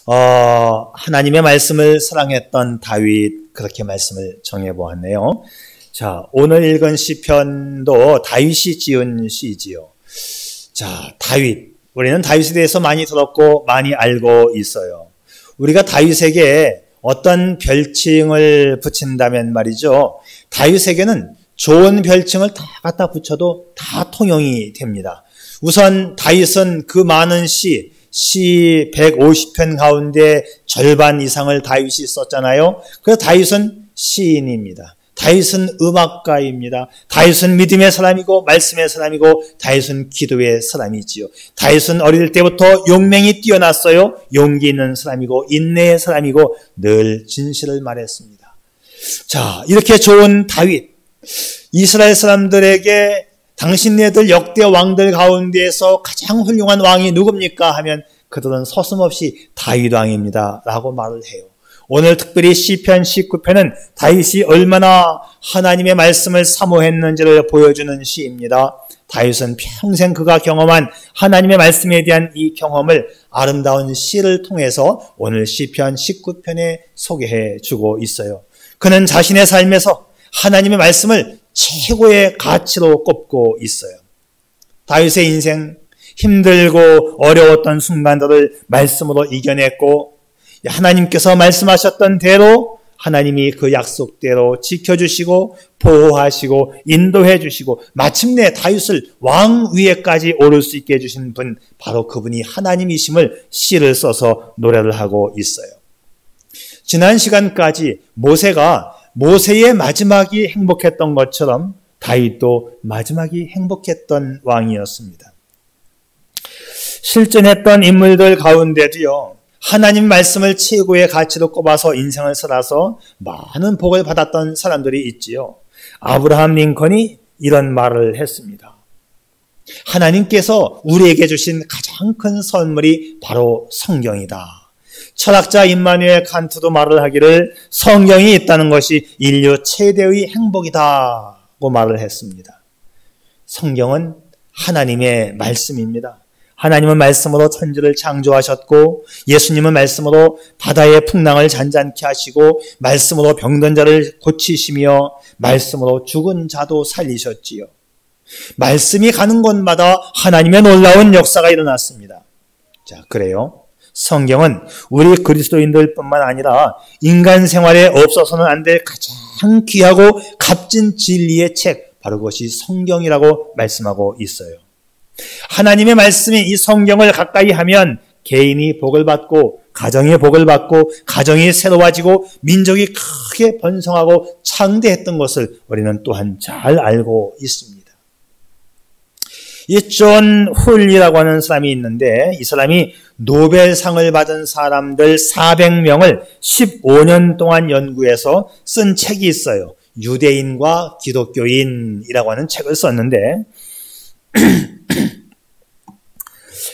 하나님의 말씀을 사랑했던 다윗, 그렇게 말씀을 정해보았네요. 자, 오늘 읽은 시편도 다윗이 지은 시지요. 자, 다윗. 우리는 다윗에 대해서 많이 들었고 많이 알고 있어요. 우리가 다윗에게 어떤 별칭을 붙인다면 말이죠. 다윗에게는 좋은 별칭을 다 갖다 붙여도 다 통용이 됩니다. 우선 다윗은 그 많은 시 150편 가운데 절반 이상을 다윗이 썼잖아요. 그래서 다윗은 시인입니다. 다윗은 음악가입니다. 다윗은 믿음의 사람이고 말씀의 사람이고 다윗은 기도의 사람이지요. 다윗은 어릴 때부터 용맹이 뛰어났어요. 용기 있는 사람이고 인내의 사람이고 늘 진실을 말했습니다. 자, 이렇게 좋은 다윗, 이스라엘 사람들에게 당신네들 역대 왕들 가운데에서 가장 훌륭한 왕이 누굽니까? 하면 그들은 서슴없이 다윗 왕입니다 라고 말을 해요. 오늘 특별히 시편 19편은 다윗이 얼마나 하나님의 말씀을 사모했는지를 보여주는 시입니다. 다윗은 평생 그가 경험한 하나님의 말씀에 대한 이 경험을 아름다운 시를 통해서 오늘 시편 19편에 소개해 주고 있어요. 그는 자신의 삶에서 하나님의 말씀을 최고의 가치로 꼽고 있어요. 다윗의 인생, 힘들고 어려웠던 순간들을 말씀으로 이겨냈고 하나님께서 말씀하셨던 대로 하나님이 그 약속대로 지켜주시고 보호하시고 인도해 주시고 마침내 다윗을 왕 위에까지 오를 수 있게 해주신 분, 바로 그분이 하나님이심을 시를 써서 노래를 하고 있어요. 지난 시간까지 모세의 마지막이 행복했던 것처럼 다윗도 마지막이 행복했던 왕이었습니다. 실존했던 인물들 가운데도요, 하나님 말씀을 최고의 가치로 꼽아서 인생을 살아서 많은 복을 받았던 사람들이 있지요. 아브라함 링컨이 이런 말을 했습니다. 하나님께서 우리에게 주신 가장 큰 선물이 바로 성경이다. 철학자 임마누엘 칸트도 말을 하기를 성경이 있다는 것이 인류 최대의 행복이다고 말을 했습니다. 성경은 하나님의 말씀입니다. 하나님은 말씀으로 천지를 창조하셨고 예수님은 말씀으로 바다의 풍랑을 잔잔케 하시고 말씀으로 병든 자를 고치시며 말씀으로 죽은 자도 살리셨지요. 말씀이 가는 곳마다 하나님의 놀라운 역사가 일어났습니다. 자, 그래요. 성경은 우리 그리스도인들뿐만 아니라 인간 생활에 없어서는 안 될 가장 귀하고 값진 진리의 책, 바로 그것이 성경이라고 말씀하고 있어요. 하나님의 말씀이 이 성경을 가까이 하면 개인이 복을 받고 가정이 복을 받고 가정이 새로워지고 민족이 크게 번성하고 창대했던 것을 우리는 또한 잘 알고 있습니다. 이 존 훌이라고 하는 사람이 있는데 이 사람이 노벨상을 받은 사람들 400명을 15년 동안 연구해서 쓴 책이 있어요. 유대인과 기독교인이라고 하는 책을 썼는데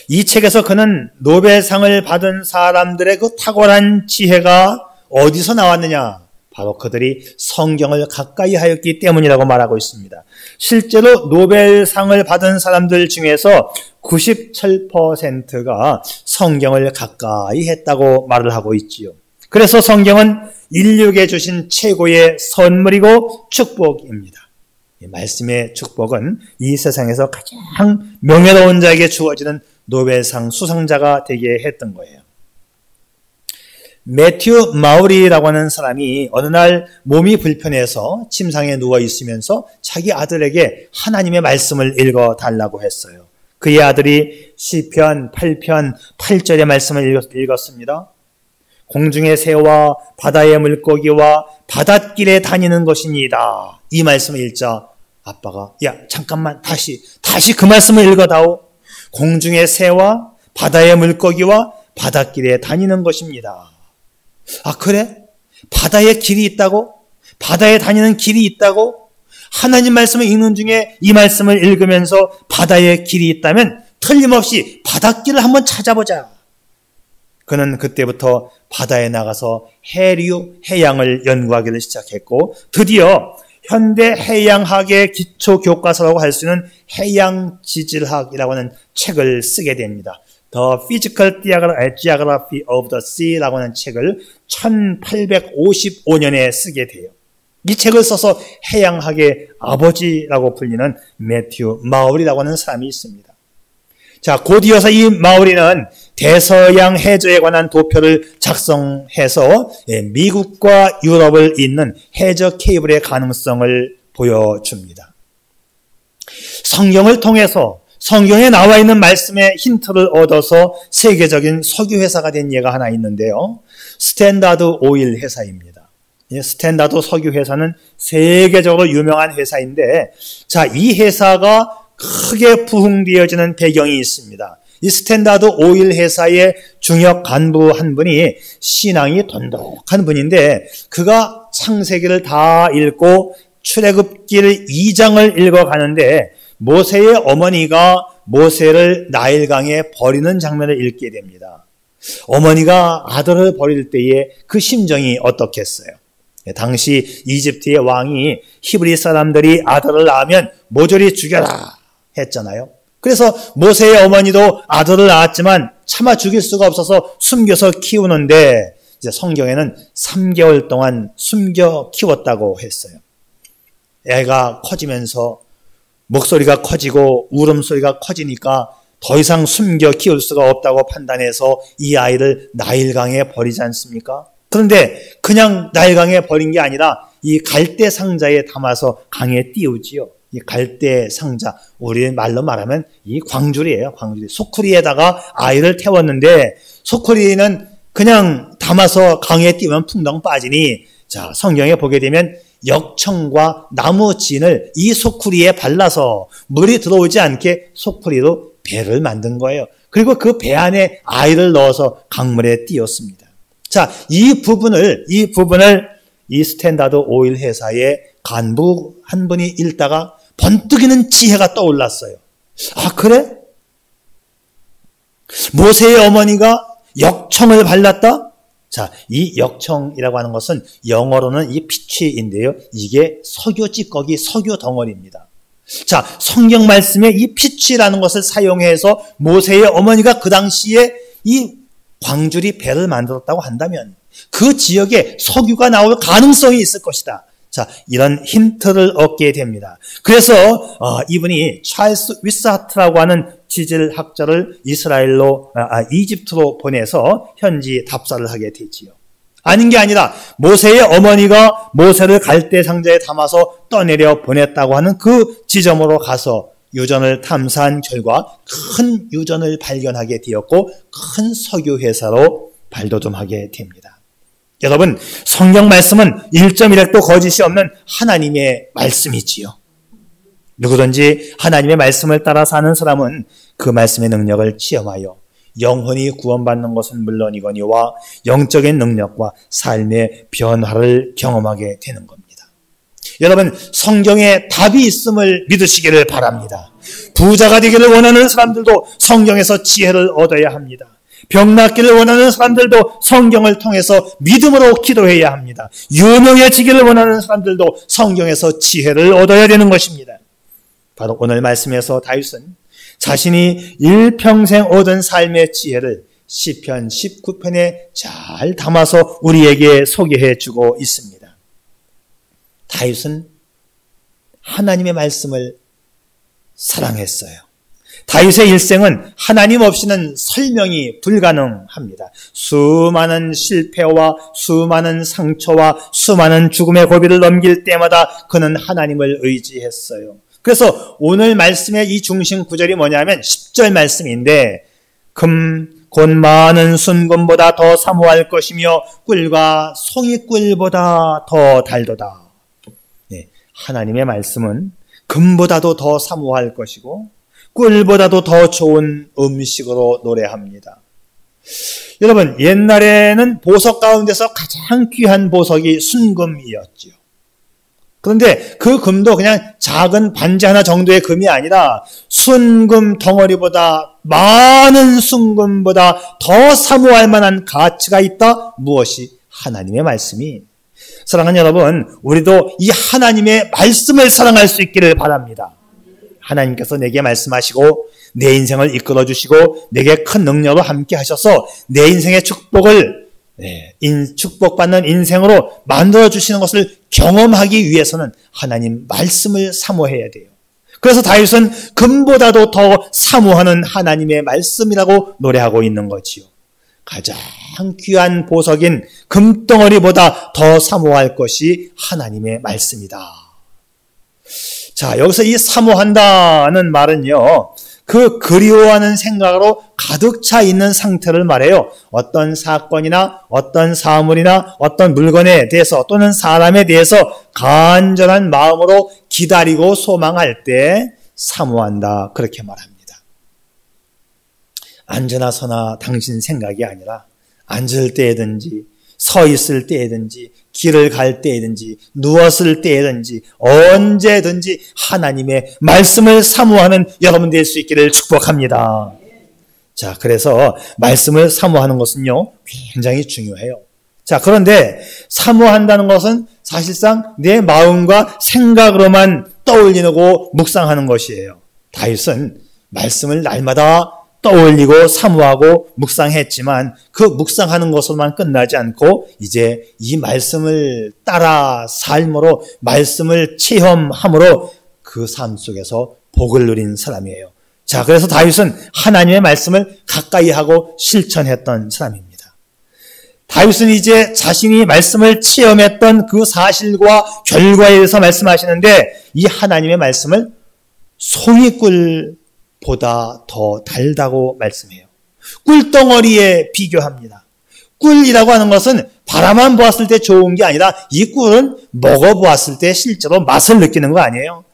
이 책에서 그는 노벨상을 받은 사람들의 그 탁월한 지혜가 어디서 나왔느냐? 바로 그들이 성경을 가까이 하였기 때문이라고 말하고 있습니다. 실제로 노벨상을 받은 사람들 중에서 97%가 성경을 가까이 했다고 말을 하고 있지요. 그래서 성경은 인류에게 주신 최고의 선물이고 축복입니다. 말씀의 축복은 이 세상에서 가장 명예로운 자에게 주어지는 노벨상 수상자가 되게 했던 거예요. 매튜 마우리라고 하는 사람이 어느 날 몸이 불편해서 침상에 누워 있으면서 자기 아들에게 하나님의 말씀을 읽어달라고 했어요. 그의 아들이 시편 8편 8절의 말씀을 읽었습니다. 공중의 새와 바다의 물고기와 바닷길에 다니는 것이니이다. 이 말씀을 읽자 아빠가 야 잠깐만 다시 그 말씀을 읽어다오. 공중의 새와 바다의 물고기와 바닷길에 다니는 것입니다. 아 그래? 바다에 길이 있다고? 바다에 다니는 길이 있다고? 하나님 말씀을 읽는 중에 이 말씀을 읽으면서 바다에 길이 있다면 틀림없이 바닷길을 한번 찾아보자. 그는 그때부터 바다에 나가서 해양을 연구하기를 시작했고 드디어 현대 해양학의 기초 교과서라고 할 수 있는 해양지질학이라고 하는 책을 쓰게 됩니다. The Physical Geography of the Sea라고 하는 책을 1855년에 쓰게 돼요. 이 책을 써서 해양학의 아버지라고 불리는 매튜 마우리라고 하는 사람이 있습니다. 자, 곧이어서 이 마우리는 대서양 해저에 관한 도표를 작성해서 미국과 유럽을 잇는 해저 케이블의 가능성을 보여줍니다. 성경을 통해서 성경에 나와 있는 말씀의 힌트를 얻어서 세계적인 석유회사가 된 예가 하나 있는데요. 스탠다드 오일 회사입니다. 스탠다드 석유회사는 세계적으로 유명한 회사인데, 자, 이 회사가 크게 부흥되어지는 배경이 있습니다. 이 스탠다드 오일 회사의 중역 간부 한 분이 신앙이 돈독한 분인데, 그가 창세기를 다 읽고 출애굽기를 2장을 읽어가는데 모세의 어머니가 모세를 나일강에 버리는 장면을 읽게 됩니다. 어머니가 아들을 버릴 때에 그 심정이 어떻겠어요? 당시 이집트의 왕이 히브리 사람들이 아들을 낳으면 모조리 죽여라 했잖아요. 그래서 모세의 어머니도 아들을 낳았지만 차마 죽일 수가 없어서 숨겨서 키우는데, 이제 성경에는 3개월 동안 숨겨 키웠다고 했어요. 애가 커지면서 목소리가 커지고 울음소리가 커지니까 더 이상 숨겨 키울 수가 없다고 판단해서 이 아이를 나일강에 버리지 않습니까? 그런데 그냥 나일강에 버린 게 아니라 이 갈대 상자에 담아서 강에 띄우지요. 이 갈대 상자, 우리 말로 말하면 이 광주리예요. 광주리. 소쿠리에다가 아이를 태웠는데 소쿠리는 그냥 담아서 강에 띄우면 풍덩 빠지니, 자, 성경에 보게 되면 역청과 나무 진을 이 소쿠리에 발라서 물이 들어오지 않게 소쿠리로 배를 만든 거예요. 그리고 그 배 안에 아이를 넣어서 강물에 띄웠습니다. 자, 이 부분을 이 스탠다드 오일 회사의 간부 한 분이 읽다가 번뜩이는 지혜가 떠올랐어요. 아, 그래? 모세의 어머니가 역청을 발랐다? 자, 이 역청이라고 하는 것은 영어로는 이 피치인데요. 이게 석유 찌꺼기, 석유 덩어리입니다. 자, 성경 말씀에 이 피치라는 것을 사용해서 모세의 어머니가 그 당시에 이 광주리 배를 만들었다고 한다면 그 지역에 석유가 나올 가능성이 있을 것이다. 자, 이런 힌트를 얻게 됩니다. 그래서 이분이 찰스 위스하트라고 하는 지질학자를 이집트로 보내서 현지 답사를 하게 되지요. 아닌 게 아니라 모세의 어머니가 모세를 갈대 상자에 담아서 떠내려 보냈다고 하는 그 지점으로 가서 유전을 탐사한 결과 큰 유전을 발견하게 되었고 큰 석유 회사로 발돋움하게 됩니다. 여러분, 성경 말씀은 1.1핵도 거짓이 없는 하나님의 말씀이지요. 누구든지 하나님의 말씀을 따라 사는 사람은 그 말씀의 능력을 체험하여 영혼이 구원받는 것은 물론이거니와 영적인 능력과 삶의 변화를 경험하게 되는 겁니다. 여러분, 성경에 답이 있음을 믿으시기를 바랍니다. 부자가 되기를 원하는 사람들도 성경에서 지혜를 얻어야 합니다. 병 낫기를 원하는 사람들도 성경을 통해서 믿음으로 기도해야 합니다. 유명해지기를 원하는 사람들도 성경에서 지혜를 얻어야 되는 것입니다. 바로 오늘 말씀에서 다윗은 자신이 일평생 얻은 삶의 지혜를 시편 19편에 잘 담아서 우리에게 소개해 주고 있습니다. 다윗은 하나님의 말씀을 사랑했어요. 다윗의 일생은 하나님 없이는 설명이 불가능합니다. 수많은 실패와 수많은 상처와 수많은 죽음의 고비를 넘길 때마다 그는 하나님을 의지했어요. 그래서 오늘 말씀의 이 중심 구절이 뭐냐면 10절 말씀인데, 곧 많은 순금보다 더 사모할 것이며 꿀과 송이꿀보다 더 달도다. 네, 하나님의 말씀은 금보다도 더 사모할 것이고 꿀보다도 더 좋은 음식으로 노래합니다. 여러분, 옛날에는 보석 가운데서 가장 귀한 보석이 순금이었죠. 그런데 그 금도 그냥 작은 반지 하나 정도의 금이 아니라 순금 덩어리보다 많은 순금보다 더 사모할 만한 가치가 있다. 무엇이? 하나님의 말씀이. 사랑하는 여러분, 우리도 이 하나님의 말씀을 사랑할 수 있기를 바랍니다. 하나님께서 내게 말씀하시고 내 인생을 이끌어 주시고 내게 큰 능력으로 함께 하셔서 내 인생의 축복을 축복받는 인생으로 만들어 주시는 것을 경험하기 위해서는 하나님 말씀을 사모해야 돼요. 그래서 다윗은 금보다도 더 사모하는 하나님의 말씀이라고 노래하고 있는 거지요. 가장 귀한 보석인 금덩어리보다 더 사모할 것이 하나님의 말씀이다. 자, 여기서 이 사모한다는 말은요, 그 그리워하는 생각으로 가득 차 있는 상태를 말해요. 어떤 사건이나 어떤 사물이나 어떤 물건에 대해서 또는 사람에 대해서 간절한 마음으로 기다리고 소망할 때 사모한다, 그렇게 말합니다. 앉으나 서나 당신 생각이 아니라 앉을 때든지 서 있을 때든지 길을 갈 때든지 누웠을 때든지 언제든지 하나님의 말씀을 사모하는 여러분 될 수 있기를 축복합니다. 자, 그래서 말씀을 사모하는 것은요, 굉장히 중요해요. 자, 그런데 사모한다는 것은 사실상 내 마음과 생각으로만 떠올리고 묵상하는 것이에요. 다윗은 말씀을 날마다 떠올리고 사모하고 묵상했지만 그 묵상하는 것으로만 끝나지 않고 이제 이 말씀을 따라 삶으로 말씀을 체험함으로 그 삶 속에서 복을 누린 사람이에요. 자, 그래서 다윗은 하나님의 말씀을 가까이 하고 실천했던 사람입니다. 다윗은 이제 자신이 말씀을 체험했던 그 사실과 결과에 대해서 말씀하시는데 이 하나님의 말씀을 송이꿀 보다 더 달다고 말씀해요. 꿀덩어리에 비교합니다. 꿀이라고 하는 것은 바라만 보았을 때 좋은 게 아니라 이 꿀은 먹어보았을 때 실제로 맛을 느끼는 거 아니에요.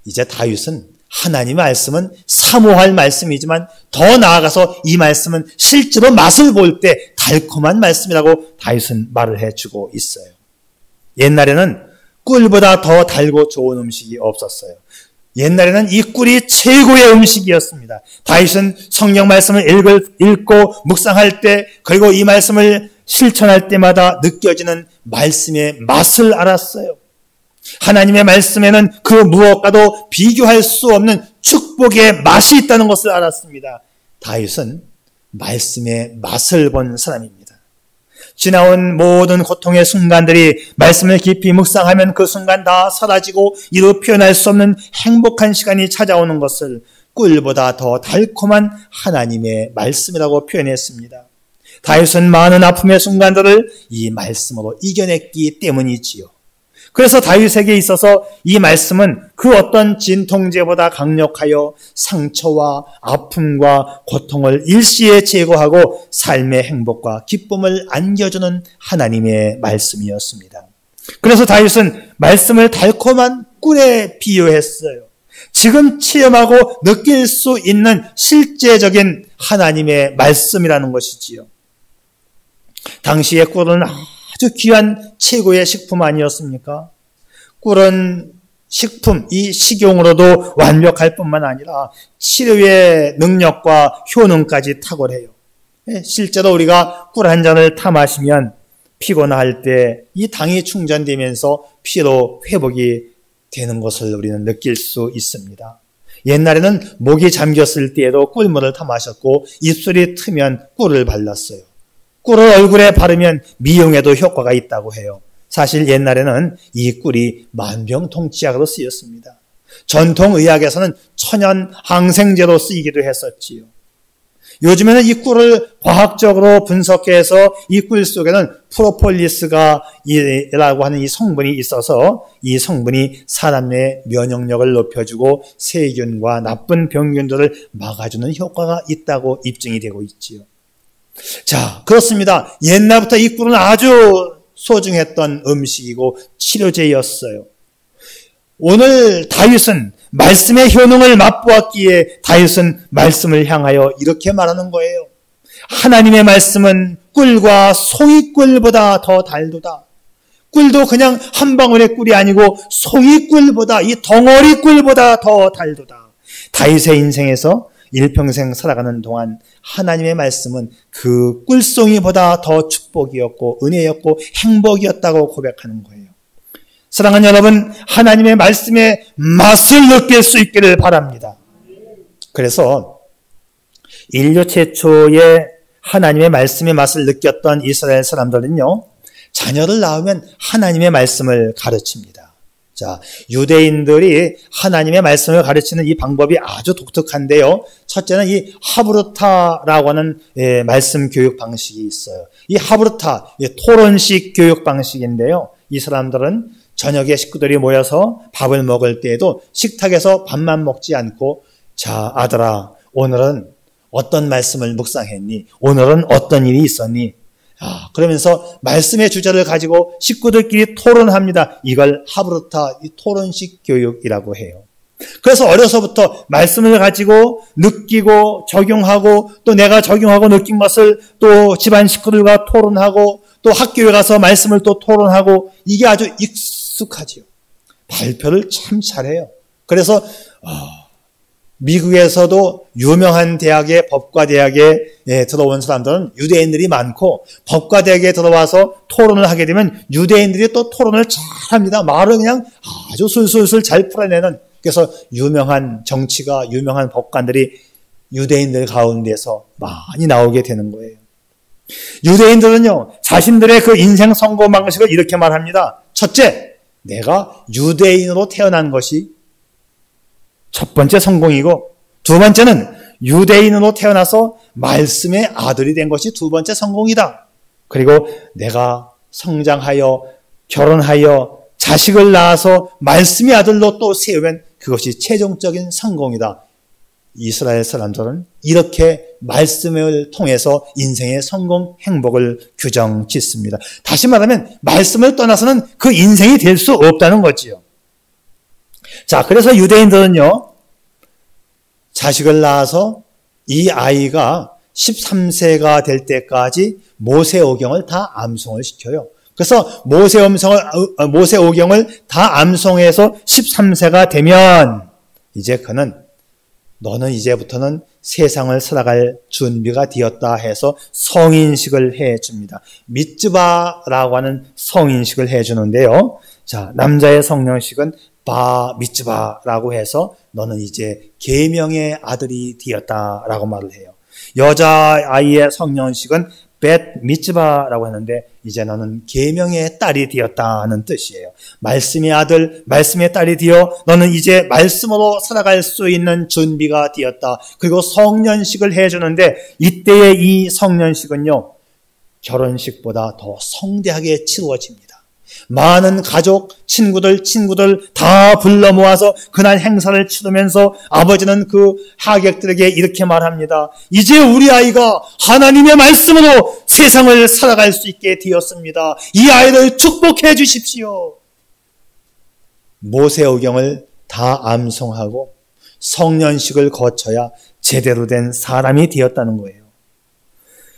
이제 다윗은 하나님의 말씀은 사모할 말씀이지만 더 나아가서 이 말씀은 실제로 맛을 볼 때 달콤한 말씀이라고 다윗은 말을 해주고 있어요. 옛날에는 꿀보다 더 달고 좋은 음식이 없었어요. 옛날에는 이 꿀이 최고의 음식이었습니다. 다윗은 성경 말씀을 읽고 묵상할 때 그리고 이 말씀을 실천할 때마다 느껴지는 말씀의 맛을 알았어요. 하나님의 말씀에는 그 무엇과도 비교할 수 없는 축복의 맛이 있다는 것을 알았습니다. 다윗은 말씀의 맛을 본 사람입니다. 지나온 모든 고통의 순간들이 말씀을 깊이 묵상하면 그 순간 다 사라지고 이루 표현할 수 없는 행복한 시간이 찾아오는 것을 꿀보다 더 달콤한 하나님의 말씀이라고 표현했습니다. 다윗은 많은 아픔의 순간들을 이 말씀으로 이겨냈기 때문이지요. 그래서 다윗에게 있어서 이 말씀은 그 어떤 진통제보다 강력하여 상처와 아픔과 고통을 일시에 제거하고 삶의 행복과 기쁨을 안겨주는 하나님의 말씀이었습니다. 그래서 다윗은 말씀을 달콤한 꿀에 비유했어요. 지금 체험하고 느낄 수 있는 실제적인 하나님의 말씀이라는 것이지요. 당시의 꿀은 아주 귀한 최고의 식품 아니었습니까? 꿀은 식품, 이 식용으로도 완벽할 뿐만 아니라 치료의 능력과 효능까지 탁월해요. 실제로 우리가 꿀 한 잔을 타 마시면 피곤할 때 이 당이 충전되면서 피로 회복이 되는 것을 우리는 느낄 수 있습니다. 옛날에는 목이 잠겼을 때에도 꿀물을 타 마셨고 입술이 트면 꿀을 발랐어요. 꿀을 얼굴에 바르면 미용에도 효과가 있다고 해요. 사실 옛날에는 이 꿀이 만병통치약으로 쓰였습니다. 전통의학에서는 천연 항생제로 쓰이기도 했었지요. 요즘에는 이 꿀을 과학적으로 분석해서 이 꿀 속에는 프로폴리스가 라고 하는 이 성분이 있어서 이 성분이 사람 내 면역력을 높여주고 세균과 나쁜 병균들을 막아주는 효과가 있다고 입증이 되고 있지요. 자, 그렇습니다. 옛날부터 이 꿀은 아주 소중했던 음식이고 치료제였어요. 오늘 다윗은 말씀의 효능을 맛보았기에 다윗은 말씀을 향하여 이렇게 말하는 거예요. 하나님의 말씀은 꿀과 송이꿀보다 더 달도다. 꿀도 그냥 한 방울의 꿀이 아니고 송이꿀보다, 이 덩어리 꿀보다 더 달도다. 다윗의 인생에서 일평생 살아가는 동안 하나님의 말씀은 그 꿀송이보다 더 축복이었고 은혜였고 행복이었다고 고백하는 거예요. 사랑하는 여러분, 하나님의 말씀의 맛을 느낄 수 있기를 바랍니다. 그래서 인류 최초의 하나님의 말씀의 맛을 느꼈던 이스라엘 사람들은요, 자녀를 낳으면 하나님의 말씀을 가르칩니다. 자, 유대인들이 하나님의 말씀을 가르치는 이 방법이 아주 독특한데요. 첫째는 이 하브르타라고 하는 말씀 교육 방식이 있어요. 이 하브르타, 토론식 교육 방식인데요. 이 사람들은 저녁에 식구들이 모여서 밥을 먹을 때에도 식탁에서 밥만 먹지 않고, 자, 아들아, 오늘은 어떤 말씀을 묵상했니? 오늘은 어떤 일이 있었니? 그러면서 말씀의 주제를 가지고 식구들끼리 토론합니다. 이걸 하브르타, 이 토론식 교육이라고 해요. 그래서 어려서부터 말씀을 가지고 느끼고 적용하고, 또 내가 적용하고 느낀 것을 또 집안 식구들과 토론하고, 또 학교에 가서 말씀을 또 토론하고, 이게 아주 익숙하지요. 발표를 참 잘해요. 그래서 미국에서도 유명한 대학에, 법과대학에 들어온 사람들은 유대인들이 많고, 법과대학에 들어와서 토론을 하게 되면 유대인들이 또 토론을 잘합니다. 말을 그냥 아주 술술술 잘 풀어내는, 그래서 유명한 정치가, 유명한 법관들이 유대인들 가운데서 많이 나오게 되는 거예요. 유대인들은요, 자신들의 그 인생 성공 방식을 이렇게 말합니다. 첫째, 내가 유대인으로 태어난 것이 첫 번째 성공이고, 두 번째는 유대인으로 태어나서 말씀의 아들이 된 것이 두 번째 성공이다. 그리고 내가 성장하여 결혼하여 자식을 낳아서 말씀의 아들로 또 세우면 그것이 최종적인 성공이다. 이스라엘 사람들은 이렇게 말씀을 통해서 인생의 성공, 행복을 규정 짓습니다. 다시 말하면 말씀을 떠나서는 그 인생이 될 수 없다는 거지요. 자, 그래서 유대인들은요, 자식을 낳아서 이 아이가 13세가 될 때까지 모세오경을 다 암송을 시켜요. 그래서 모세오경을 다 암송해서 13세가 되면 이제 너는 이제부터는 세상을 살아갈 준비가 되었다 해서 성인식을 해줍니다. 미츠바라고 하는 성인식을 해주는데요. 자, 남자의 성령식은 바 미츠바라고 해서 너는 이제 계명의 아들이 되었다라고 말을 해요. 여자아이의 성년식은 벳 미츠바라고 했는데 이제 너는 계명의 딸이 되었다는 뜻이에요. 말씀의 아들, 말씀의 딸이 되어 너는 이제 말씀으로 살아갈 수 있는 준비가 되었다. 그리고 성년식을 해주는데 이때의 이 성년식은요, 결혼식보다 더 성대하게 치루어집니다. 많은 가족, 친구들 다 불러 모아서 그날 행사를 치르면서 아버지는 그 하객들에게 이렇게 말합니다. 이제 우리 아이가 하나님의 말씀으로 세상을 살아갈 수 있게 되었습니다. 이 아이를 축복해 주십시오. 모세오경을 다 암송하고 성년식을 거쳐야 제대로 된 사람이 되었다는 거예요.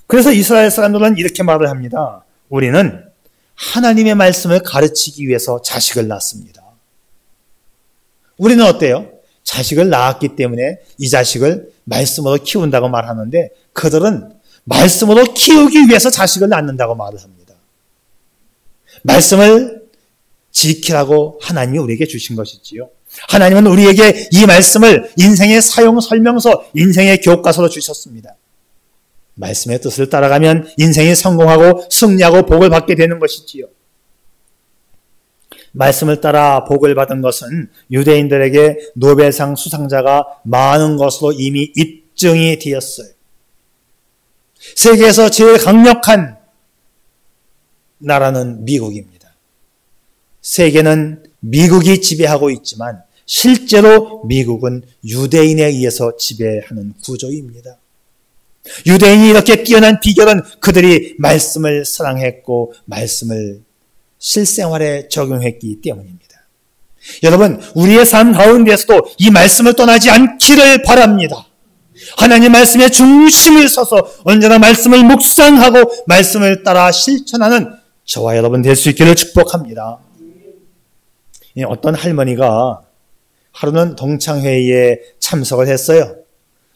그래서 이스라엘 사람들은 이렇게 말을 합니다. 우리는 하나님의 말씀을 가르치기 위해서 자식을 낳습니다. 우리는 어때요? 자식을 낳았기 때문에 이 자식을 말씀으로 키운다고 말하는데 그들은 말씀으로 키우기 위해서 자식을 낳는다고 말을 합니다. 말씀을 지키라고 하나님이 우리에게 주신 것이지요. 하나님은 우리에게 이 말씀을 인생의 사용 설명서, 인생의 교과서로 주셨습니다. 말씀의 뜻을 따라가면 인생이 성공하고 승리하고 복을 받게 되는 것이지요. 말씀을 따라 복을 받은 것은 유대인들에게 노벨상 수상자가 많은 것으로 이미 입증이 되었어요. 세계에서 제일 강력한 나라는 미국입니다. 세계는 미국이 지배하고 있지만 실제로 미국은 유대인에 의해서 지배하는 구조입니다. 유대인이 이렇게 뛰어난 비결은 그들이 말씀을 사랑했고 말씀을 실생활에 적용했기 때문입니다. 여러분, 우리의 삶 가운데서도 이 말씀을 떠나지 않기를 바랍니다. 하나님 말씀의 중심을 서서 언제나 말씀을 묵상하고 말씀을 따라 실천하는 저와 여러분 될 수 있기를 축복합니다. 어떤 할머니가 하루는 동창회의에 참석을 했어요.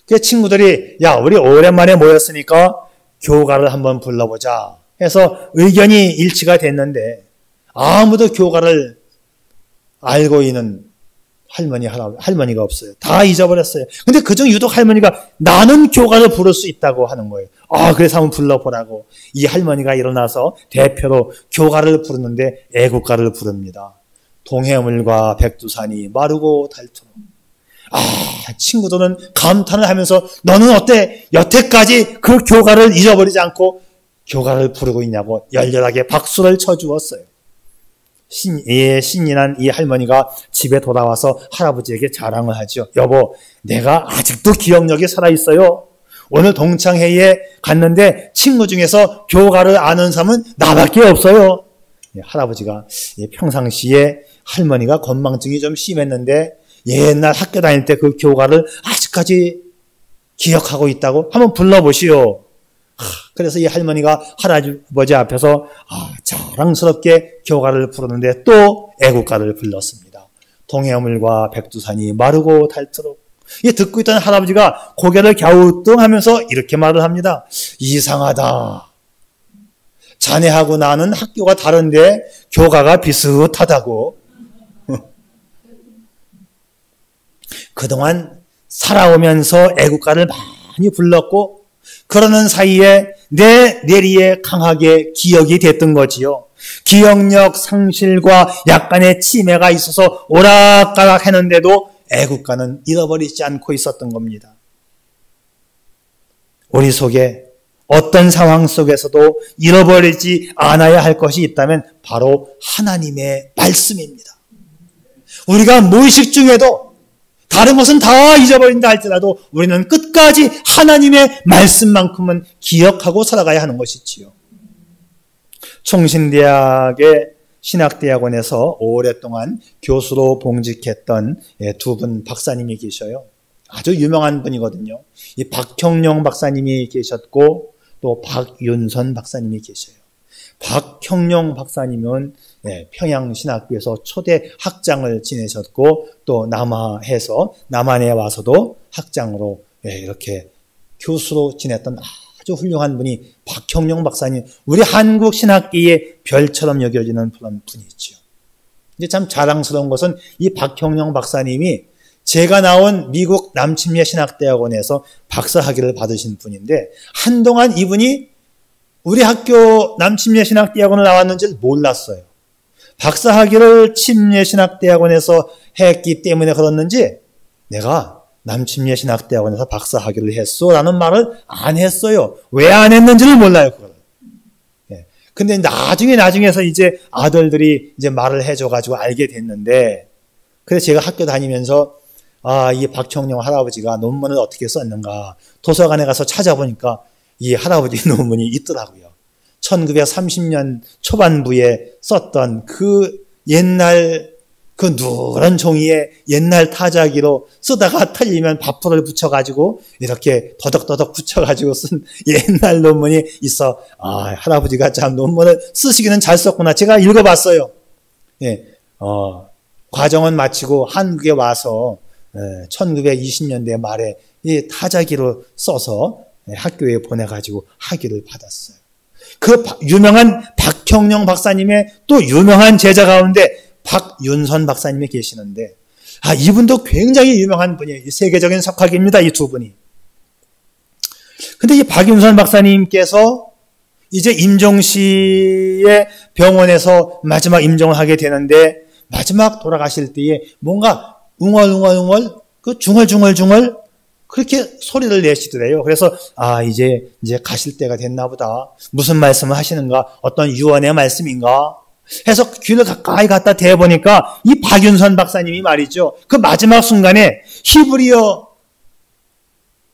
그 친구들이 야, 우리 오랜만에 모였으니까 교가를 한번 불러보자 해서 의견이 일치가 됐는데 아무도 교가를 알고 있는 할머니가 없어요. 다 잊어버렸어요. 근데 그중 유독 할머니가 나는 교가를 부를 수 있다고 하는 거예요. 그래서 한번 불러보라고. 이 할머니가 일어나서 대표로 교가를 부르는데 애국가를 부릅니다. 동해물과 백두산이 마르고 닳도록. 친구들은 감탄을 하면서 너는 어때? 여태까지 그 교가를 잊어버리지 않고 교가를 부르고 있냐고 열렬하게 박수를 쳐주었어요. 신이 난 이 할머니가 집에 돌아와서 할아버지에게 자랑을 하죠. 여보, 내가 아직도 기억력이 살아있어요. 오늘 동창회의에 갔는데 친구 중에서 교가를 아는 사람은 나밖에 없어요. 할아버지가 평상시에 할머니가 건망증이 좀 심했는데 옛날 학교 다닐 때 그 교가를 아직까지 기억하고 있다고 한번 불러보시오. 그래서 이 할머니가 할아버지 앞에서 자랑스럽게 교가를 부르는데 또 애국가를 불렀습니다. 동해물과 백두산이 마르고 닳도록. 듣고 있던 할아버지가 고개를 갸우뚱하면서 이렇게 말을 합니다. 이상하다. 자네하고 나는 학교가 다른데 교가가 비슷하다고. 그동안 살아오면서 애국가를 많이 불렀고 그러는 사이에 내 뇌리에 강하게 기억이 됐던 거지요. 기억력 상실과 약간의 치매가 있어서 오락가락 했는데도 애국가는 잃어버리지 않고 있었던 겁니다. 우리 속에 어떤 상황 속에서도 잃어버리지 않아야 할 것이 있다면 바로 하나님의 말씀입니다. 우리가 무의식 중에도 다른 것은 다 잊어버린다 할지라도 우리는 끝까지 하나님의 말씀만큼은 기억하고 살아가야 하는 것이지요. 총신대학의 신학대학원에서 오랫동안 교수로 봉직했던 두 분 박사님이 계셔요. 아주 유명한 분이거든요. 이 박형룡 박사님이 계셨고 또 박윤선 박사님이 계셔요. 박형룡 박사님은 평양신학교에서 초대 학장을 지내셨고 또 남한에 와서도 학장으로 이렇게 교수로 지냈던 아주 훌륭한 분이 박형룡 박사님, 우리 한국 신학계의 별처럼 여겨지는 그런 분이죠. 이제 참 자랑스러운 것은 이 박형룡 박사님이 제가 나온 미국 남침례 신학대학원에서 박사학위를 받으신 분인데 한동안 이분이 우리 학교 남침례 신학대학원을 나왔는지를 몰랐어요. 박사학위를 침례신학대학원에서 했기 때문에 그렇는지 내가 남침례 신학대학원에서 박사학위를 했어 라는 말을 안 했어요. 왜 안 했는지를 몰라요. 그걸. 근데 나중에서 이제 아들들이 이제 말을 해줘가지고 알게 됐는데 그래서 제가 학교 다니면서 이 박형룡 할아버지가 논문을 어떻게 썼는가 도서관에 가서 찾아보니까 이 할아버지 논문이 있더라고요. 1930년 초반부에 썼던 그 옛날 그 누런 종이에 옛날 타자기로 쓰다가 틀리면 밥풀을 붙여가지고 이렇게 더덕더덕 붙여가지고 쓴 옛날 논문이 있어. 할아버지가 참 논문을 쓰시기는 잘 썼구나. 제가 읽어봤어요. 과정은 마치고 한국에 와서 1920년대 말에 이 타자기로 써서 학교에 보내가지고 학위를 받았어요. 그 유명한 박형룡 박사님의 또 유명한 제자 가운데 박윤선 박사님이 계시는데 이분도 굉장히 유명한 분이에요. 세계적인 석학입니다. 이 두 분이. 근데 이 박윤선 박사님께서 이제 임종시의 병원에서 마지막 임종을 하게 되는데 마지막 돌아가실 때에 뭔가 웅얼웅얼 그 중얼중얼 그렇게 소리를 내시더래요. 그래서 이제 가실 때가 됐나 보다. 무슨 말씀을 하시는가? 어떤 유언의 말씀인가? 해서 귀를 가까이 갖다 대보니까 이 박윤선 박사님이 말이죠. 그 마지막 순간에 히브리어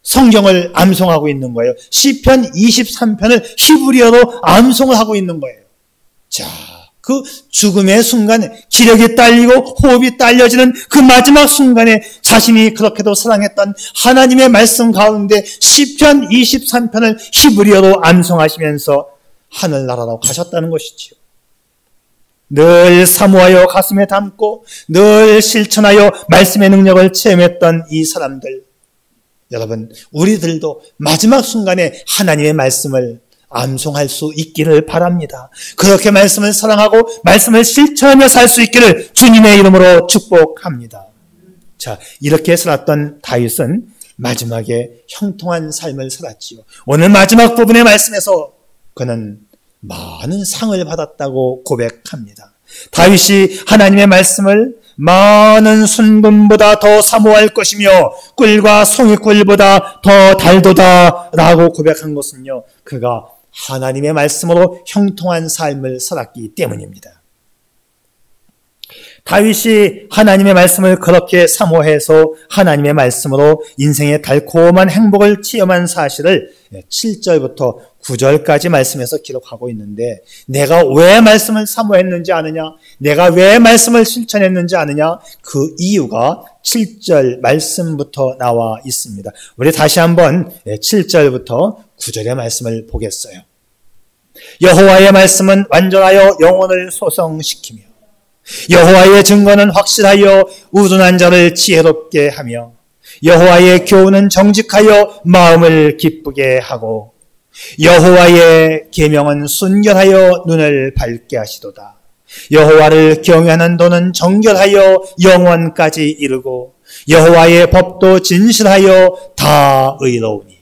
성경을 암송하고 있는 거예요. 시편 23편을 히브리어로 암송을 하고 있는 거예요. 자, 그 죽음의 순간 기력이 딸리고 호흡이 딸려지는 그 마지막 순간에 자신이 그렇게도 사랑했던 하나님의 말씀 가운데 시편 23편을 히브리어로 암송하시면서 하늘나라로 가셨다는 것이지요. 늘 사모하여 가슴에 담고 늘 실천하여 말씀의 능력을 체험했던 이 사람들, 여러분 우리들도 마지막 순간에 하나님의 말씀을 암송할 수 있기를 바랍니다. 그렇게 말씀을 사랑하고 말씀을 실천하며 살 수 있기를 주님의 이름으로 축복합니다. 자, 이렇게 살았던 다윗은 마지막에 형통한 삶을 살았지요. 오늘 마지막 부분의 말씀에서 그는 많은 상을 받았다고 고백합니다. 다윗이 하나님의 말씀을 많은 순금보다 더 사모할 것이며 꿀과 송이꿀보다 더 달도다 라고 고백한 것은요, 그가 하나님의 말씀으로 형통한 삶을 살았기 때문입니다. 다윗이 하나님의 말씀을 그렇게 사모해서 하나님의 말씀으로 인생의 달콤한 행복을 체험한 사실을 7절부터 9절까지 말씀에서 기록하고 있는데, 내가 왜 말씀을 사모했는지 아느냐? 내가 왜 말씀을 실천했는지 아느냐? 그 이유가 7절 말씀부터 나와 있습니다. 우리 다시 한번 7절부터 9절의 말씀을 보겠어요. 여호와의 말씀은 완전하여 영혼을 소성시키며 여호와의 증거는 확실하여 우둔한 자를 지혜롭게 하며 여호와의 교훈은 정직하여 마음을 기쁘게 하고 여호와의 계명은 순결하여 눈을 밝게 하시도다. 여호와를 경외하는 도는 정결하여 영원까지 이르고 여호와의 법도 진실하여 다 의로우니.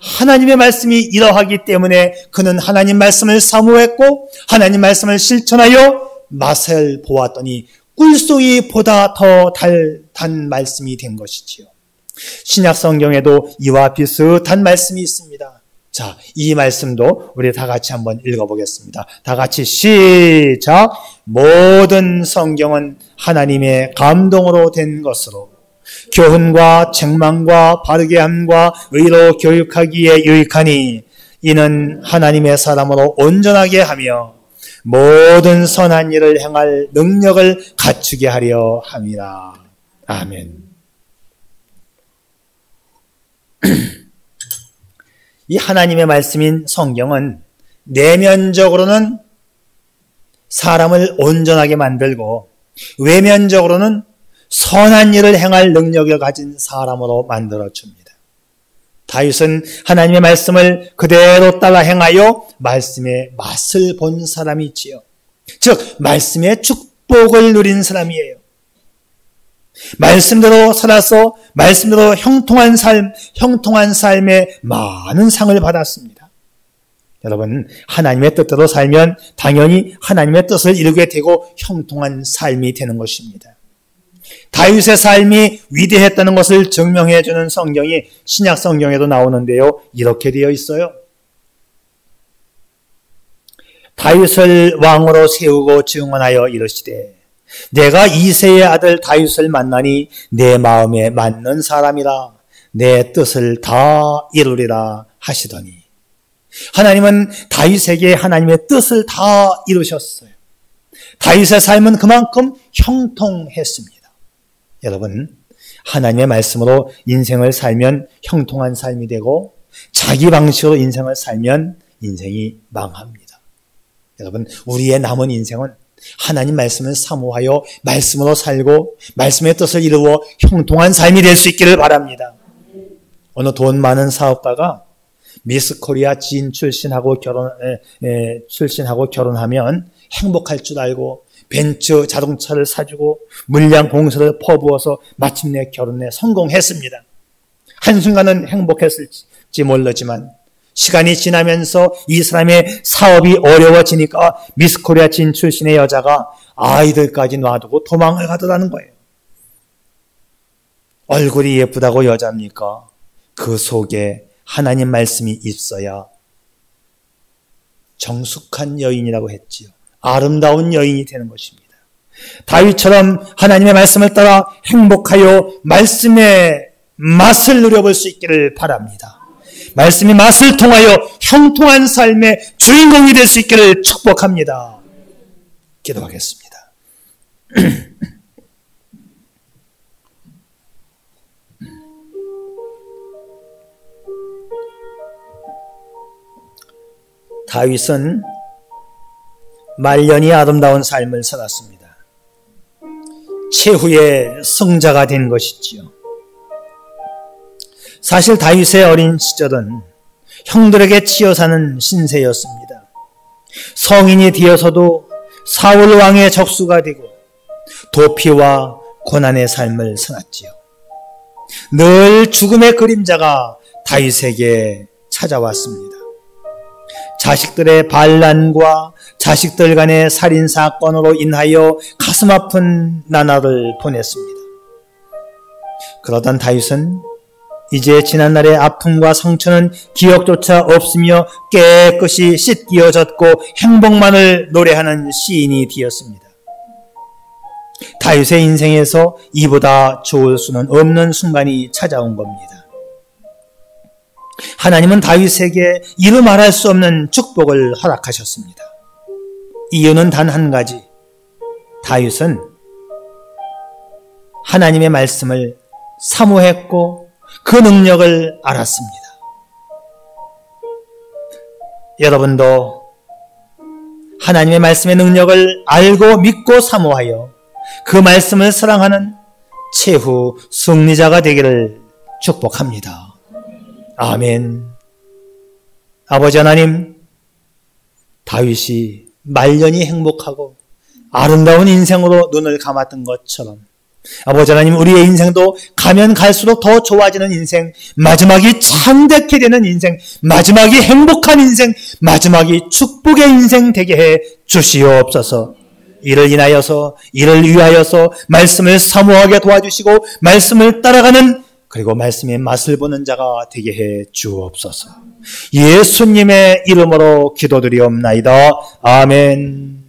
하나님의 말씀이 이러하기 때문에 그는 하나님 말씀을 사모했고 하나님 말씀을 실천하여 맛을 보았더니 꿀송이보다 더 단 말씀이 된 것이지요. 신약 성경에도 이와 비슷한 말씀이 있습니다. 자, 이 말씀도 우리 다 같이 한번 읽어보겠습니다. 다 같이 시작. 모든 성경은 하나님의 감동으로 된 것으로 교훈과 책망과 바르게 함과 의로 교육하기에 유익하니 이는 하나님의 사람으로 온전하게 하며 모든 선한 일을 행할 능력을 갖추게 하려 함이라. 아멘. 이 하나님의 말씀인 성경은 내면적으로는 사람을 온전하게 만들고 외면적으로는 선한 일을 행할 능력을 가진 사람으로 만들어줍니다. 다윗은 하나님의 말씀을 그대로 따라 행하여 말씀의 맛을 본 사람이지요. 즉 말씀의 축복을 누린 사람이에요. 말씀대로 살아서 말씀대로 형통한 삶에 많은 상을 받았습니다. 여러분, 하나님의 뜻대로 살면 당연히 하나님의 뜻을 이루게 되고 형통한 삶이 되는 것입니다. 다윗의 삶이 위대했다는 것을 증명해 주는 성경이 신약 성경에도 나오는데요. 이렇게 되어 있어요. 다윗을 왕으로 세우고 증언하여 이르시되 내가 이새의 아들 다윗을 만나니 내 마음에 맞는 사람이라 내 뜻을 다 이루리라 하시더니, 하나님은 다윗에게 하나님의 뜻을 다 이루셨어요. 다윗의 삶은 그만큼 형통했습니다. 여러분, 하나님의 말씀으로 인생을 살면 형통한 삶이 되고 자기 방식으로 인생을 살면 인생이 망합니다. 여러분, 우리의 남은 인생은 하나님 말씀을 사모하여 말씀으로 살고 말씀의 뜻을 이루어 형통한 삶이 될 수 있기를 바랍니다. 어느 돈 많은 사업가가 미스 코리아 지인 출신하고 결혼하면 행복할 줄 알고 벤츠 자동차를 사주고 물량 공세를 퍼부어서 마침내 결혼에 성공했습니다. 한순간은 행복했을지 모르지만 시간이 지나면서 이 사람의 사업이 어려워지니까 미스코리아 진 출신의 여자가 아이들까지 놔두고 도망을 가더라는 거예요. 얼굴이 예쁘다고 여자입니까? 그 속에 하나님 말씀이 있어야 정숙한 여인이라고 했지요. 아름다운 여인이 되는 것입니다. 다윗처럼 하나님의 말씀을 따라 행복하여 말씀의 맛을 누려볼 수 있기를 바랍니다. 말씀의 맛을 통하여 형통한 삶의 주인공이 될 수 있기를 축복합니다. 기도하겠습니다. 다윗은 말년이 아름다운 삶을 살았습니다. 최후의 승자가 된 것이지요. 사실 다윗의 어린 시절은 형들에게 치여 사는 신세였습니다. 성인이 되어서도 사울 왕의 적수가 되고 도피와 고난의 삶을 살았지요. 늘 죽음의 그림자가 다윗에게 찾아왔습니다. 자식들의 반란과 자식들 간의 살인사건으로 인하여 가슴 아픈 나날을 보냈습니다. 그러던 다윗은 이제 지난날의 아픔과 상처는 기억조차 없으며 깨끗이 씻기어졌고 행복만을 노래하는 시인이 되었습니다. 다윗의 인생에서 이보다 좋을 수는 없는 순간이 찾아온 겁니다. 하나님은 다윗에게 이루 말할 수 없는 축복을 허락하셨습니다. 이유는 단 한 가지. 다윗은 하나님의 말씀을 사모했고 그 능력을 알았습니다. 여러분도 하나님의 말씀의 능력을 알고 믿고 사모하여 그 말씀을 사랑하는 최후 승리자가 되기를 축복합니다. 아멘. 아버지 하나님, 다윗이 말년이 행복하고 아름다운 인생으로 눈을 감았던 것처럼 아버지 하나님, 우리의 인생도 가면 갈수록 더 좋아지는 인생, 마지막이 창대케 되는 인생, 마지막이 행복한 인생, 마지막이 축복의 인생 되게 해 주시옵소서. 이를 인하여서, 이를 위하여서 말씀을 사모하게 도와주시고 말씀을 따라가는, 그리고 말씀의 맛을 보는 자가 되게 해 주옵소서. 예수님의 이름으로 기도드리옵나이다. 아멘.